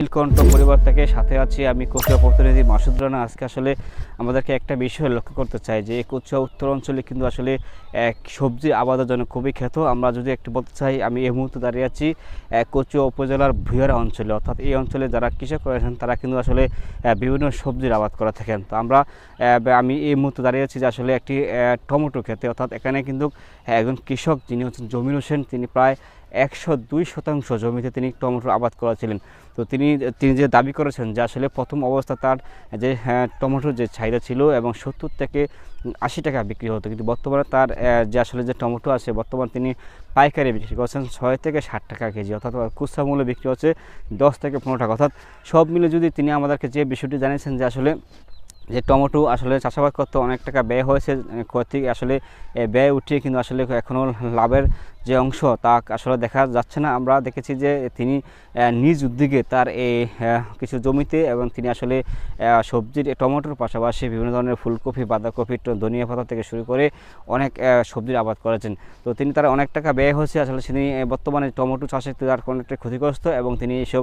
নীলকণ্ঠ পরিবার থেকে সাথে আছি আমি কচুয়া প্রতিনিধি মাসুদ রানা। আজকে আসলে আমাদেরকে একটা বিষয় লক্ষ্য করতে চাই যে কচুয়া উত্তর অঞ্চলে কিন্তু আসলে এক সবজি আবাদের জন্য খুবই খ্যাত। আমরা যদি একটু বলতে চাই, আমি এই মুহূর্তে দাঁড়িয়ে আছি কচুয়া উপজেলার ভুইয়ারা অঞ্চলে, অর্থাৎ এই অঞ্চলে যারা কৃষক রয়েছেন তারা কিন্তু আসলে বিভিন্ন সবজির আবাদ করে থাকেন। তো আমি এই মুহূর্তে দাঁড়িয়ে আছি যে আসলে একটি টমেটো খেতে, অর্থাৎ এখানে কিন্তু একজন কৃষক যিনি হচ্ছেন জমির হোসেন, তিনি প্রায় 102% জমিতে তিনি টমেটোর আবাদ করেছিলেন। তো তিনি যে দাবি করেছেন যে আসলে প্রথম অবস্থা তার যে টমেটোর যে চাহিদা ছিল এবং 70 থেকে 80 টাকা বিক্রি হতো, কিন্তু বর্তমানে তার যে আসলে যে টমেটো আছে বর্তমানে তিনি পাইকারি বিক্রি করছেন 6 থেকে 60 টাকা কেজি, অর্থাৎ খুচরা মূল্যে বিক্রি হচ্ছে 10 থেকে 15 টাকা। অর্থাৎ সব মিলে যদি তিনি আমাদেরকে যে বিষয়টি জানিয়েছেন যে আসলে যে টমেটো আসলে চাষাবাদ করতে অনেক টাকা ব্যয় হয়েছে, থেকে আসলে ব্যয় উঠিয়ে কিন্তু আসলে এখনও লাভের যে অংশ তা আসলে দেখা যাচ্ছে না। আমরা দেখেছি যে তিনি নিজ উদ্যোগে তার এই কিছু জমিতে এবং তিনি আসলে সবজির টমেটোর পাশাপাশি বিভিন্ন ধরনের ফুলকপি, বাঁধাকপি, ধনিয়া পাতা থেকে শুরু করে অনেক সবজির আবাদ করেছেন। তো তিনি তার অনেক টাকা ব্যয় হয়েছে আসলে তিনি বর্তমানে টমেটো চাষে তার অনেকটা ক্ষতিগ্রস্ত এবং তিনি এসব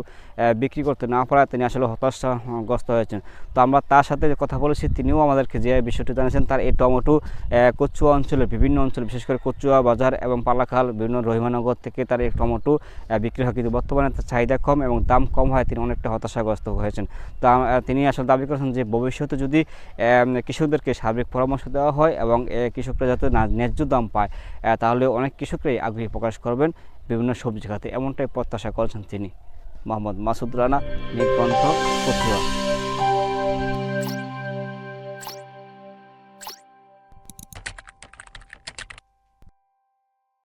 বিক্রি করতে না পারায় তিনি আসলে হতাশাগ্রস্ত হয়েছেন। তো আমরা তার সাথে কথা বলেছি, তিনিও আমাদেরকে যে বিষয়টি জানিয়েছেন তার এই টমেটো কচুয়া অঞ্চলের বিভিন্ন অঞ্চল, বিশেষ করে কচুয়া বাজার এবং পালাখাল, বিভিন্ন রহিমানগর থেকে তার এই টমেটো বিক্রি হয়, কিন্তু বর্তমানে তার চাহিদা কম এবং দাম কম হয় তিনি অনেকটা হতাশাগ্রস্ত হয়েছেন। তো তিনি আসলে দাবি করেছেন যে ভবিষ্যতে যদি কৃষকদেরকে সার্বিক পরামর্শ দেওয়া হয় এবং কৃষকরা যাতে ন্যায্য দাম পায়, তাহলে অনেক কৃষকরাই আগ্রহী প্রকাশ করবেন বিভিন্ন সবজি খাতে, এমনটাই প্রত্যাশা করেছেন তিনি। মোহাম্মদ মাসুদ রানা, নীলকণ্ঠ, কচুয়া।